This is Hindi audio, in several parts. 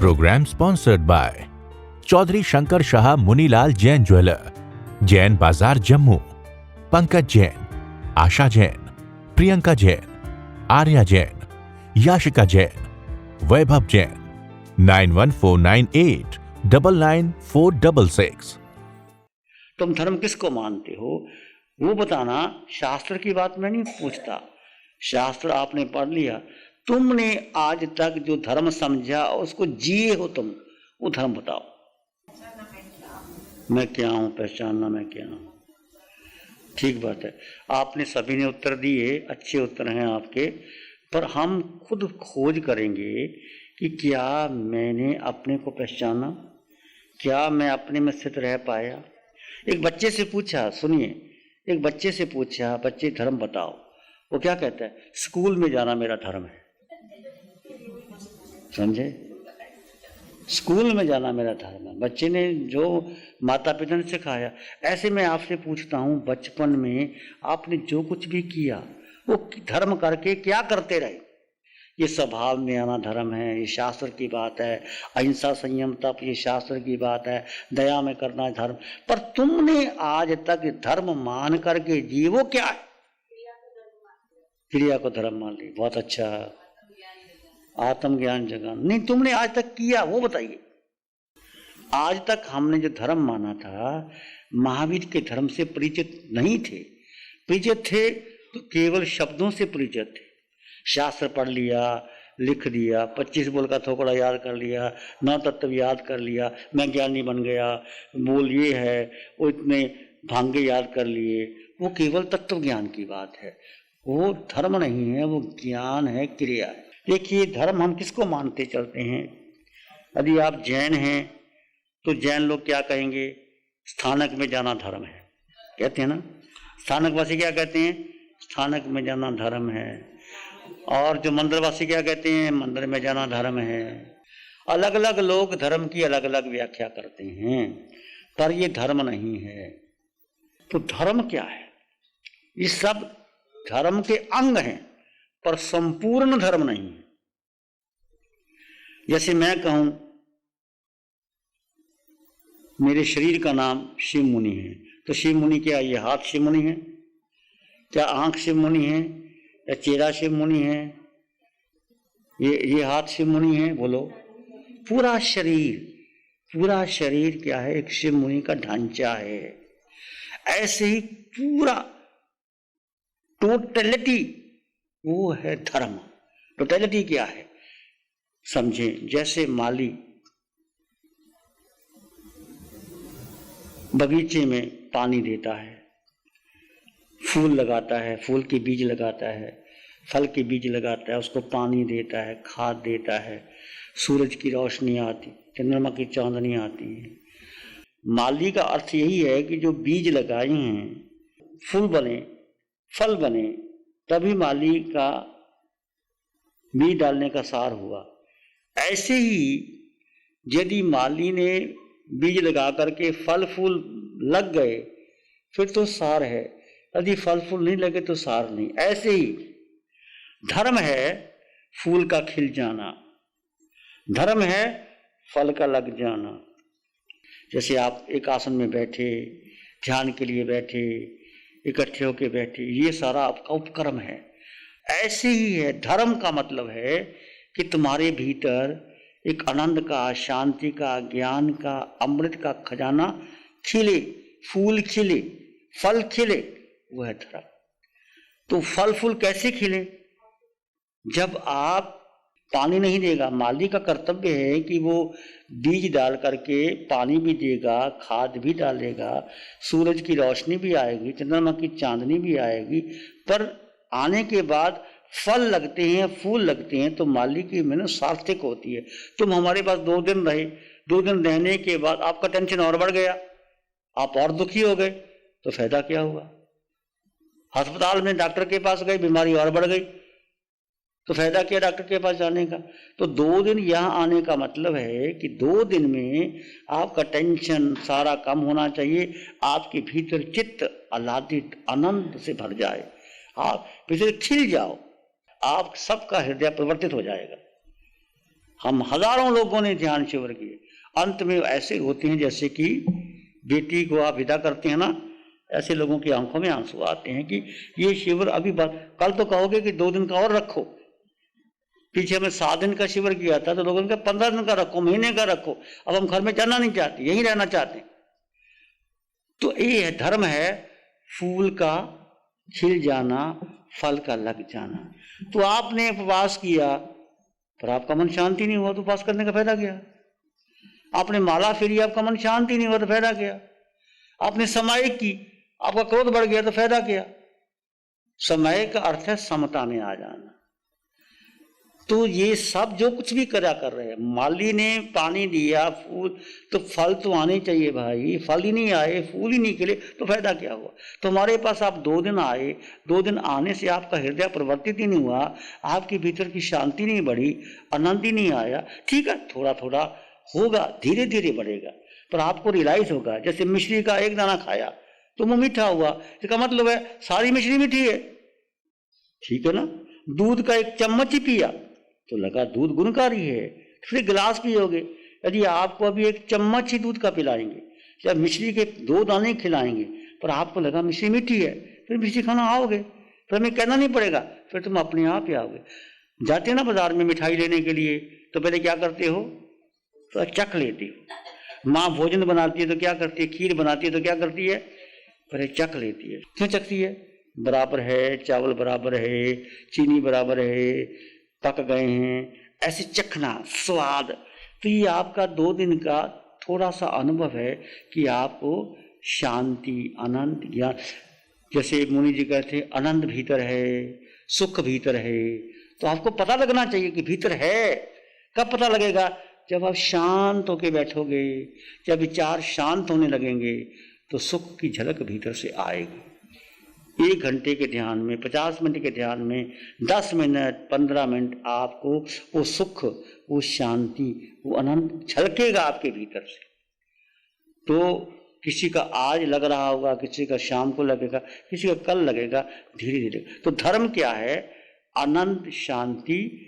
Programme sponsored by Chaudhary Shankar Shah Munilal Jain jeweller, Jain Bazaar Jammu, Pankaj Jain, आशा जैन, प्रियंका जैन, आर्या जैन, याशिका जैन, वैभव जैन, 9149899466। तुम धर्म किसको मानते हो वो बताना। शास्त्र की बात मैं नहीं पूछता, शास्त्र आपने पढ़ लिया, तुमने आज तक जो धर्म समझा उसको जिए हो तुम, वो धर्म बताओ। मैं क्या हूं, पहचानना मैं क्या हूं। ठीक बात है, आपने सभी ने उत्तर दिए, अच्छे उत्तर हैं आपके, पर हम खुद खोज करेंगे कि क्या मैंने अपने को पहचाना, क्या मैं अपने में स्थित रह पाया। एक बच्चे से पूछा, सुनिए, एक बच्चे से पूछा, बच्चे धर्म बताओ, वो क्या कहता है, स्कूल में जाना मेरा धर्म है। समझे, स्कूल में जाना मेरा धर्म है। बच्चे ने जो माता पिता ने सिखाया। ऐसे मैं आपसे पूछता हूं, बचपन में आपने जो कुछ भी किया वो धर्म करके क्या करते रहे। ये स्वभाव में आना धर्म है, ये शास्त्र की बात है। अहिंसा संयम तप, ये शास्त्र की बात है। दया में करना धर्म। पर तुमने आज तक धर्म मान करके जी, वो क्या है? क्रिया को धर्म मान ली। बहुत अच्छा, आत्मज्ञान जगान नहीं तुमने आज तक किया, वो बताइए। आज तक हमने जो धर्म माना था, महावीर के धर्म से परिचित नहीं थे। परिचित थे तो केवल शब्दों से परिचित थे। शास्त्र पढ़ लिया, लिख दिया, 25 बोल का थोकड़ा याद कर लिया, 9 तत्व याद कर लिया, मैं ज्ञानी बन गया, बोल ये है, वो इतने भांगे याद कर लिए। वो केवल तत्व ज्ञान की बात है, वो धर्म नहीं है, वो ज्ञान है, क्रिया है। देखिए, धर्म हम किसको मानते चलते हैं। यदि आप जैन हैं तो जैन लोग क्या कहेंगे, स्थानक में जाना धर्म है, कहते हैं ना। स्थानकवासी क्या कहते हैं, स्थानक में जाना धर्म है। और जो मंदिरवासी क्या कहते हैं, मंदिर में जाना धर्म है। अलग अलग लोग धर्म की अलग अलग व्याख्या करते हैं, पर ये धर्म नहीं है। तो धर्म क्या है? ये सब धर्म के अंग हैं, पर संपूर्ण धर्म नहीं है। जैसे मैं कहूं मेरे शरीर का नाम शिव मुनि है, तो शिव मुनि क्या, ये हाथ शिव मुनि है? क्या आंख शिव मुनि है? या चेहरा शिव मुनि है? ये हाथ शिव मुनि है? बोलो। पूरा शरीर क्या है, एक शिव मुनि का ढांचा है। ऐसे ही पूरा टोटलिटी वो है धर्म। टोटलिटी क्या है समझे। जैसे माली बगीचे में पानी देता है, फूल लगाता है, फूल के बीज लगाता है, फल के बीज लगाता है, उसको पानी देता है, खाद देता है, सूरज की रोशनी आती, चंद्रमा की चांदनी आती है। माली का अर्थ यही है कि जो बीज लगाए हैं, फूल बने, फल बने, तभी माली का बीज डालने का सार हुआ। ऐसे ही यदि माली ने बीज लगा करके फल फूल लग गए, फिर तो सार है। यदि फल फूल नहीं लगे तो सार नहीं। ऐसे ही धर्म है फूल का खिल जाना, धर्म है फल का लग जाना। जैसे आप एक आसन में बैठे, ध्यान के लिए बैठे, इकट्ठे होके बैठे, ये सारा आपका उपक्रम है। ऐसे ही है धर्म का मतलब है कि तुम्हारे भीतर एक आनंद का, शांति का, ज्ञान का, अमृत का खजाना खिले, फूल खिले, फल खिले, वो है धर्म। तो फल फूल कैसे खिले? जब आप पानी नहीं देगा, माली का कर्तव्य है कि वो बीज डाल करके पानी भी देगा, खाद भी डालेगा, सूरज की रोशनी भी आएगी, चंद्रमा की चांदनी भी आएगी, पर आने के बाद फल लगते हैं, फूल लगते हैं, तो माली की मेहनत सार्थक होती है। तुम हमारे पास 2 दिन रहे, 2 दिन रहने के बाद आपका टेंशन और बढ़ गया, आप और दुखी हो गए, तो फायदा क्या हुआ? अस्पताल में डॉक्टर के पास गए, बीमारी और बढ़ गई, तो फायदा क्या डॉक्टर के पास जाने का? तो 2 दिन यहाँ आने का मतलब है कि 2 दिन में आपका टेंशन सारा कम होना चाहिए, आपके भीतर चित्त आह्लादित आनंद से भर जाए, आप भीतर खिल जाओ, आप सबका हृदय परिवर्तित हो जाएगा। हम हजारों लोगों ने ध्यान शिविर किए। अंत में ऐसे होते हैं जैसे कि बेटी को आप विदा करते हैं ना, ऐसे लोगों की आंखों में आंसू आते हैं कि ये शिविर अभी कल तो कहोगे कि 2 दिन का और रखो। पीछे में 7 दिन का शिविर किया था तो लोगों ने कहा 15 दिन का रखो, महीने का रखो। अब हम घर में जाना नहीं चाहते, यहीं रहना चाहते हैं। तो ये है धर्म, है फूल का खिल जाना, फल का लग जाना। तो आपने उपवास किया पर आपका मन शांति नहीं हुआ तो उपवास करने का फायदा क्या? आपने माला फेरी, आपका मन शांति नहीं हुआ तो फायदा क्या? आपने समायिक की, आपका क्रोध बढ़ गया तो फायदा क्या? समय का अर्थ है समता में आ जाना। तो ये सब जो कुछ भी करा कर रहे हैं, माली ने पानी दिया, फूल, तो फल तो आने चाहिए भाई। फल ही नहीं आए, फूल ही नहीं खिले तो फायदा क्या हुआ? तो हमारे पास आप 2 दिन आए, 2 दिन आने से आपका हृदय परिवर्तित ही नहीं हुआ, आपके भीतर की शांति नहीं बढ़ी, आनंद ही नहीं आया। ठीक है, थोड़ा थोड़ा होगा, धीरे धीरे बढ़ेगा, पर आपको रियलाइज होगा। जैसे मिश्री का एक दाना खाया तो मुंह मीठा हुआ, इसका मतलब है सारी मिश्री मीठी है, ठीक है ना। दूध का 1 चम्मच ही पिया तो लगा दूध गुणकारी है, फिर गिलास पियोगे। यदि आपको अभी 1 चम्मच ही दूध का पिलाएंगे या मिश्री के 2 दाने खिलाएंगे पर आपको लगा मिश्री मीठी है, फिर मिश्री खाना आओगे, फिर हमें कहना नहीं पड़ेगा, फिर तुम अपने आप ही आओगे। जाते ना बाजार में मिठाई लेने के लिए तो पहले क्या करते हो? तो चख लेते हो। माँ भोजन बनाती है तो क्या करती है? खीर बनाती है तो क्या करती है? पहले चख लेती है। क्यों चखती है? बराबर है, चावल बराबर है, चीनी बराबर है, पक गए हैं, ऐसे चखना, स्वाद। तो ये आपका 2 दिन का थोड़ा सा अनुभव है कि आपको शांति, आनंद, ज्ञान, जैसे मुनि जी कहते हैं आनंद भीतर है, सुख भीतर है। तो आपको पता लगना चाहिए कि भीतर है। कब पता लगेगा? जब आप शांत होके बैठोगे, जब विचार शांत होने लगेंगे तो सुख की झलक भीतर से आएगी। 1 घंटे के ध्यान में, 50 मिनट के ध्यान में, 10 मिनट, 15 मिनट आपको वो सुख, वो शांति, वो आनंद झलकेगा आपके भीतर से। तो किसी का आज लग रहा होगा, किसी का शाम को लगेगा, किसी का कल लगेगा, धीरे धीरे। तो धर्म क्या है? आनंद, शांति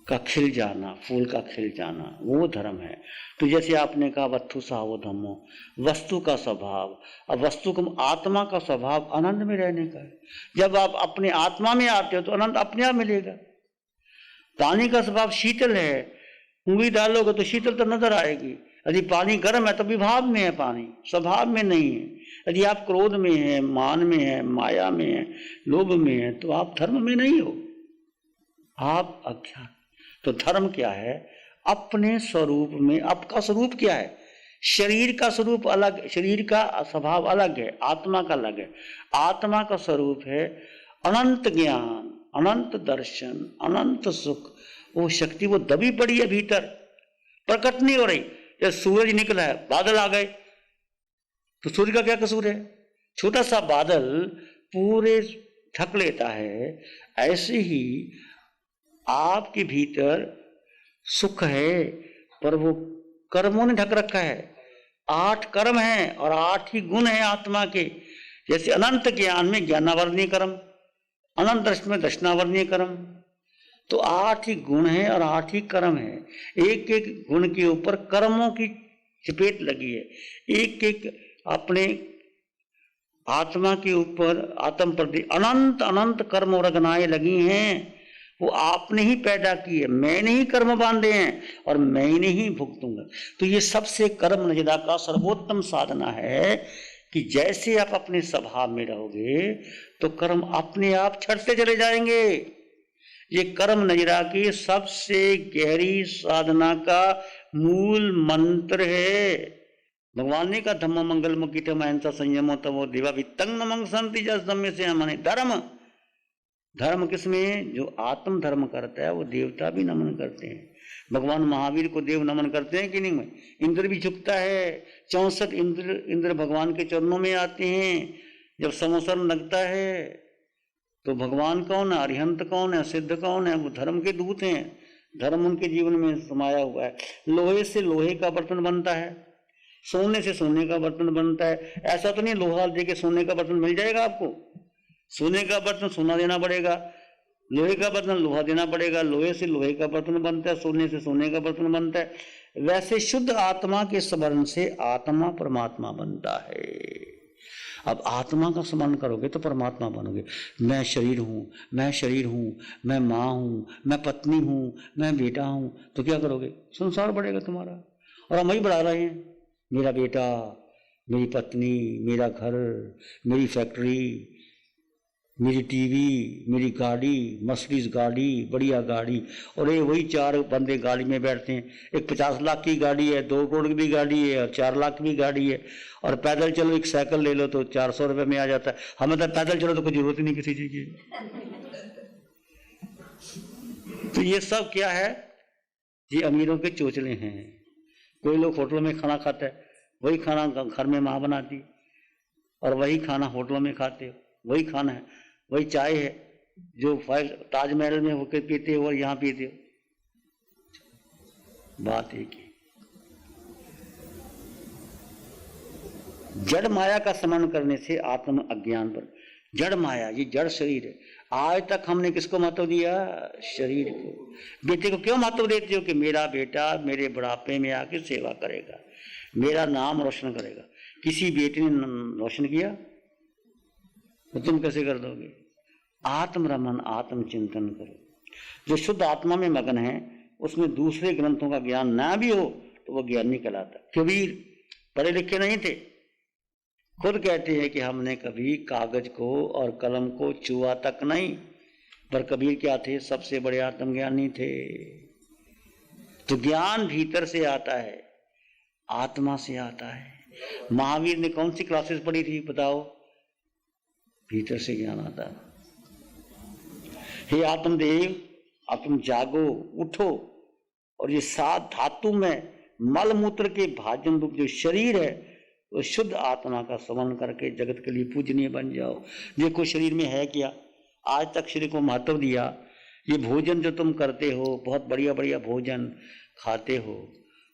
का खिल जाना, फूल का खिल जाना, वो धर्म है। तो जैसे आपने कहा वस्तु सावो धम्मो, वस्तु का स्वभाव। अब वस्तु का, आत्मा का स्वभाव आनंद में रहने का है। जब आप अपने आत्मा में आते हो तो आनंद अपने आप मिलेगा। पानी का स्वभाव शीतल है, उंगली डालोगे तो शीतल तो नजर आएगी। यदि पानी गर्म है तो विभाव में है, पानी स्वभाव में नहीं है। यदि आप क्रोध में है, मान में है, माया में है, लोभ में है, तो आप धर्म में नहीं हो, आप अज्ञान। तो धर्म क्या है? अपने स्वरूप में। आपका स्वरूप क्या है? शरीर का स्वरूप अलग, शरीर का स्वभाव अलग है, आत्मा का अलग है। आत्मा का स्वरूप है अनंत ज्ञान, अनंत दर्शन, अनंत सुख। वो शक्ति वो दबी पड़ी है भीतर, प्रकट नहीं हो रही। जब सूरज निकला है, बादल आ गए, तो सूर्य का क्या कसूर है? छोटा सा बादल पूरे ढक लेता है। ऐसे ही आपके भीतर सुख है पर वो कर्मों ने ढक रखा है। 8 कर्म हैं और 8 ही गुण हैं आत्मा के। जैसे अनंत ज्ञान में ज्ञानावर्णीय कर्म, अनंत दर्शन में दर्शनावर्णीय कर्म। तो 8 ही गुण हैं और 8 ही कर्म है। एक एक गुण के ऊपर कर्मों की चपेट लगी है। एक एक अपने आत्मा के ऊपर, आत्म प्रति अनंत अनंत कर्म और रगनाएं लगी हैं। वो आपने ही पैदा की है, मैंने ही कर्म बांधे हैं और मैंने ही भुगतूंगा। तो ये सबसे कर्म नजदा का सर्वोत्तम साधना है कि जैसे आप अपने स्वभाव में रहोगे तो कर्म अपने आप छटते चले जाएंगे। ये कर्म नजरा की सबसे गहरी साधना का मूल मंत्र है। भगवान ने कहा धम्म मंगल मुकितम अहिंसा संयमो तवो देवा वित्तंग नमंग संति जस धम्मे से हमने। धर्म, धर्म किसमें? जो आत्म धर्म करता है वो देवता भी नमन करते हैं। भगवान महावीर को देव नमन करते हैं कि नहीं? इंद्र भी झुकता है। 64 इंद्र भगवान के चरणों में आते हैं। जब संवत्सर लगता है तो भगवान कौन है? अरिहंत कौन है? सिद्ध कौन है? वो धर्म के दूत हैं। धर्म उनके जीवन में समाया हुआ है। लोहे से लोहे का बर्तन बनता है, सोने से सोने का बर्तन बनता है। ऐसा तो नहीं लोहा दे के सोने का बर्तन मिल जाएगा आपको। सोने का बर्तन सोना देना पड़ेगा, लोहे का बर्तन लोहा देना पड़ेगा, लोहे से लोहे का बर्तन बनता है, सोने से सोने का बर्तन बनता है। वैसे शुद्ध आत्मा के स्मरण से आत्मा परमात्मा बनता है। अब आत्मा का स्मरण करोगे तो परमात्मा बनोगे। मैं शरीर हूँ, मैं शरीर हूँ, मैं माँ हूँ, मैं पत्नी हूँ, मैं बेटा हूँ, तो क्या करोगे? संसार बढ़ेगा तुम्हारा। और हम वही बढ़ा रहे हैं, मेरा बेटा, मेरी पत्नी, मेरा घर, मेरी फैक्ट्री, मेरी टीवी, मेरी गाड़ी, मर्सिडीज गाड़ी, बढ़िया गाड़ी। और ये वही चार बंदे गाड़ी में बैठते हैं। एक 50 लाख की गाड़ी है, 2 करोड़ की भी गाड़ी है, और 4 लाख की भी गाड़ी है। और पैदल चलो, एक साइकिल ले लो तो 400 रुपये में आ जाता है। हमें तो पैदल चलो तो कोई जरूरत ही नहीं किसी चीज की। तो ये सब क्या है? ये अमीरों के चोचले हैं। कोई लोग होटलों में खाना खाता है, वही खाना घर में माँ बनाती, और वही खाना होटलों में खाते हो, वही खाना है, वही चाय है जो ताजमहल में होकर पीते हो और यहाँ पीते हो। बात एक ही। जड़ माया का स्मरण करने से आत्म अज्ञान पर, जड़ माया, ये जड़ शरीर है। आज तक हमने किसको महत्व दिया? शरीर को। बेटे को क्यों महत्व देते हो? कि मेरा बेटा मेरे बुढ़ापे में आके सेवा करेगा, मेरा नाम रोशन करेगा। किसी बेटे ने रोशन किया तो तुम कैसे कर दोगे? आत्म रमन, आत्म चिंतन करो। जो शुद्ध आत्मा में मगन है, उसमें दूसरे ग्रंथों का ज्ञान ना भी हो तो वह ज्ञानी कहलाता। कबीर पढ़े लिखे नहीं थे, खुद कहते हैं कि हमने कभी कागज को और कलम को छुआ तक नहीं। पर कबीर क्या थे? सबसे बड़े आत्मज्ञानी थे। तो ज्ञान भीतर से आता है, आत्मा से आता है। महावीर ने कौन सी क्लासेस पढ़ी थी बताओ? भीतर से ज्ञान आता है। हे आत्मदेव, अब तुम जागो, उठो, और ये 7 धातु में मल मूत्र के भाजन रूप जो शरीर है, वो शुद्ध आत्मा का स्मरण करके जगत के लिए पूजनीय बन जाओ। देखो शरीर में है क्या? आज तक शरीर को महत्व दिया। ये भोजन जो तुम करते हो, बहुत बढ़िया बढ़िया भोजन खाते हो,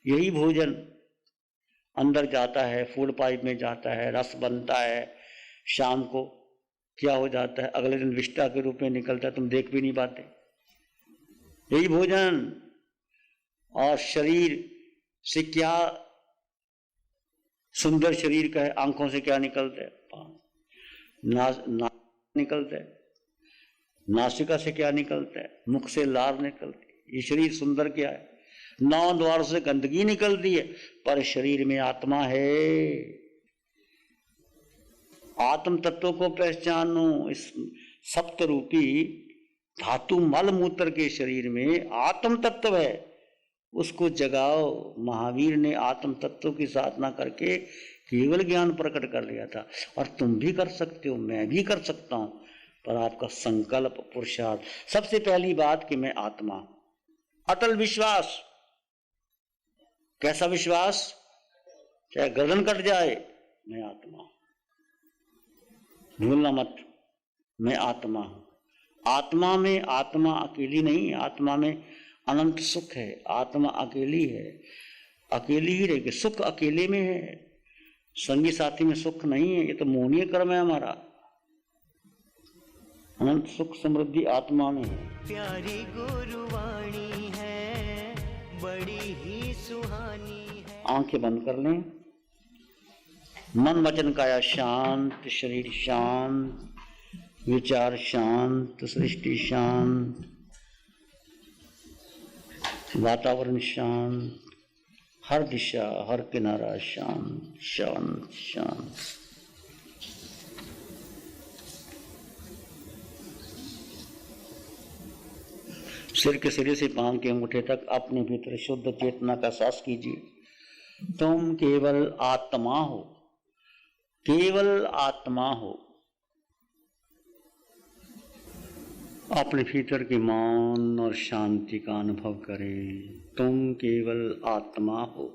यही भोजन अंदर जाता है, फूड पाइप में जाता है, रस बनता है, शाम को क्या हो जाता है? अगले दिन विष्टा के रूप में निकलता है, तुम देख भी नहीं पाते। यही भोजन। और शरीर से क्या सुंदर शरीर का है? आंखों से क्या निकलता है? निकलता है। नासिका से क्या निकलता है? मुख से लार निकलती है। ये शरीर सुंदर क्या है? 9 द्वार से गंदगी निकलती है, पर शरीर में आत्मा है। आत्म तत्व को पहचानो। इस सप्त रूपी धातु मल मूत्र के शरीर में आत्म तत्व है, उसको जगाओ। महावीर ने आत्म तत्व की साधना करके केवल ज्ञान प्रकट कर लिया था। और तुम भी कर सकते हो, मैं भी कर सकता हूं, पर आपका संकल्प, पुरुषार्थ। सबसे पहली बात कि मैं आत्मा, अटल विश्वास। कैसा विश्वास? चाहे गर्दन कट जाए, मैं आत्मा हूं। भूलना मत, मैं आत्मा हूं। आत्मा में, आत्मा अकेली नहीं, आत्मा में अनंत सुख है। आत्मा अकेली है, अकेली ही रहेगी। सुख अकेले में है, संगी साथी में सुख नहीं है। ये तो मोहनीय कर्म है हमारा। अनंत सुख समृद्धि आत्मा में है। प्यारी गुरुवाणी है, बड़ी ही सुहानी है। आंखें बंद कर लें। मन वचन काया शांत, शरीर शांत, विचार शांत, सृष्टि शांत, वातावरण शांत, हर दिशा, हर किनारा शांत शांत शांत। सिर के सिरे से पांव के अंगूठे तक अपने भीतर शुद्ध चेतना का एहसास कीजिए। तुम केवल आत्मा हो, केवल आत्मा हो। अपने भीतर के मौन और शांति का अनुभव करें। तुम केवल आत्मा हो।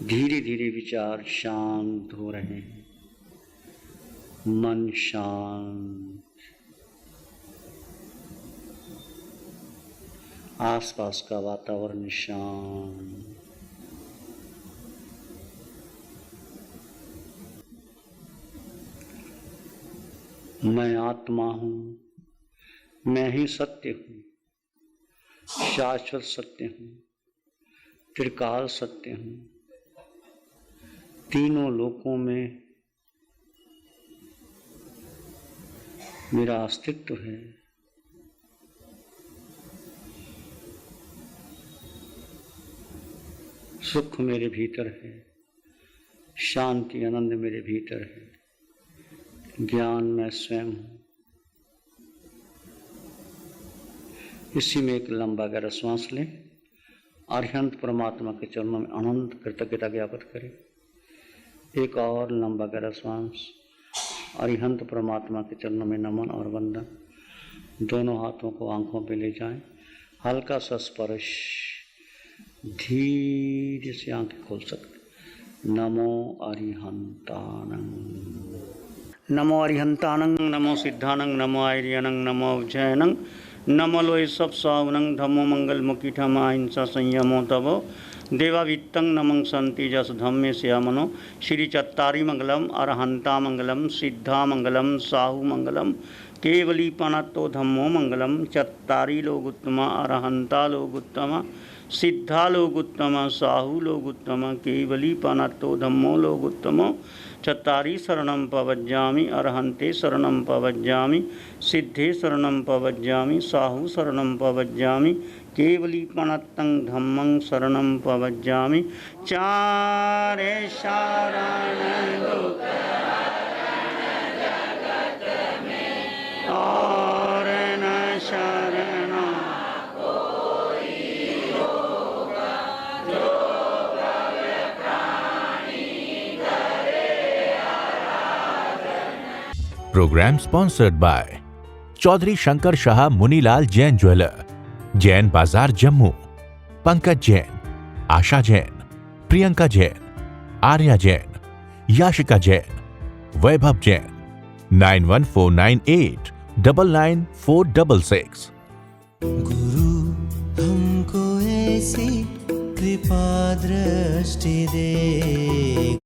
धीरे धीरे विचार शांत हो रहे हैं, मन शांत, आसपास का वातावरण शांत। मैं आत्मा हूँ, मैं ही सत्य हूँ, शाश्वत सत्य हूँ, त्रिकाल सत्य हूँ, तीनों लोकों में मेरा अस्तित्व है। सुख मेरे भीतर है, शांति आनंद मेरे भीतर है, ज्ञान मैं स्वयं हूँ। इसी में एक लंबा गहरा श्वास लें, अरिहंत परमात्मा के चरणों में अनंत कृतज्ञता ज्ञापित करें। एक और लंबा गहरा श्वास, अरिहंत परमात्मा के चरणों में नमन और वंदन। दोनों हाथों को आंखों पे ले जाएं, हल्का सा स्पर्श, धीरे से आंखें खोल सकते। नमो अरिहंतानंग, नमो अरिहंतानंग, नमो सिद्धानंग, नमो आर्यनंग, नमो उज्जैनंग, नमो लोय सब सावनंग, धम्मो मंगल मुखी ठमा हिंसा संयमो तवो देवावित्तं नमं संति जस धम्मे श्यामनो। श्री चत्तारी मंगलम, अरहंता मंगलम, सिद्धा मंगलम, साहु मंगलम, केवली पनत्तो धम्मो मंगलम। चत्तारी लोग उत्तमा, अरहंता लोग उत्तमा, सिद्धा लोग उत्तमा, साहु लोग उत्तमा, केवली पनत्तो धम्मो लोग उत्तमो। चत्तारी शरणं पवज्जामि, अरहंते शरणं पवज्जामि, सिद्धे शरणं पवज्जामि, साहु शरणं पवज्जामि, केवली पनत्तं धम्मं शरणं पवज्जामि। चारे शरण जगत में और न शरण कोई होगा, जो भव्य प्राणी करे आराधना। Program sponsored by Chaudhary Shankar Shah Munilal Jain jeweller, Jain Bazaar Jammu. Pankaj Jain, आशा जैन, प्रियंका जैन, आर्या जैन, याशिका जैन, वैभव जैन। 9149899466। गुरु हमको ऐसी कृपा दृष्टि दे।